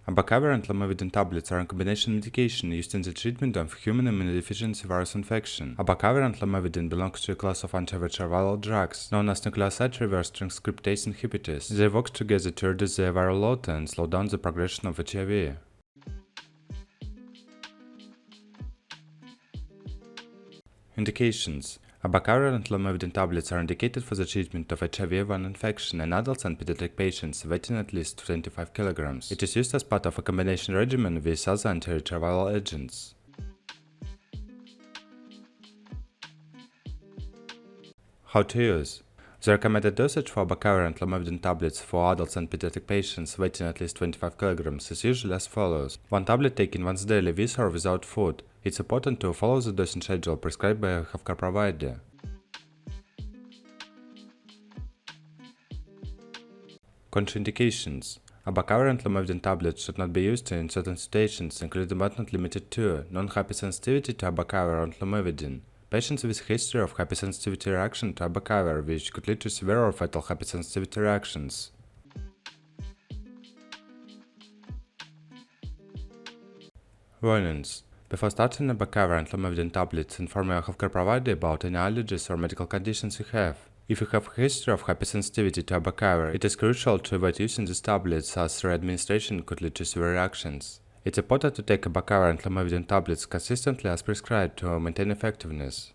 Abacavir and Lamivudine tablets are a combination medication used in the treatment of human immunodeficiency virus infection. Abacavir and Lamivudine belongs to a class of antiretroviral drugs known as nucleoside reverse transcriptase inhibitors. They work together to reduce the viral load and slow down the progression of HIV. Indications: Abacavir and Lamivudine tablets are indicated for the treatment of HIV-1 infection in adults and pediatric patients weighing at least 25 kg. It is used as part of a combination regimen with other antiretroviral agents. How to use: the recommended dosage for Abacavir and Lamivudine tablets for adults and pediatric patients weighing at least 25 kg is usually as follows: 1 tablet taken once daily with or without food. It's important to follow the dosing schedule prescribed by a healthcare provider. Contraindications: Abacavir and Lamivudine tablets should not be used in certain situations, including but not limited to non-hypersensitivity to Abacavir and Lamivudine, patients with history of hypersensitivity reaction to Abacavir, which could lead to severe or fatal hypersensitivity reactions. Warnings: before starting Abacavir and Lamivudine tablets, inform your healthcare provider about any allergies or medical conditions you have. If you have a history of hypersensitivity to Abacavir, it is crucial to avoid using these tablets as re-administration could lead to severe reactions. It's important to take Abacavir and Lamivudine tablets consistently as prescribed to maintain effectiveness.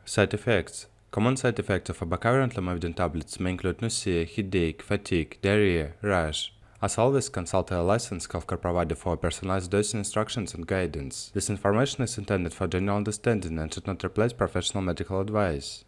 Side effects: common side effects of Abacavir and Lamivudine tablets may include nausea, headache, fatigue, diarrhea, rash. As always, consult a licensed healthcare provider for personalized dosing instructions and guidance. This information is intended for general understanding and should not replace professional medical advice.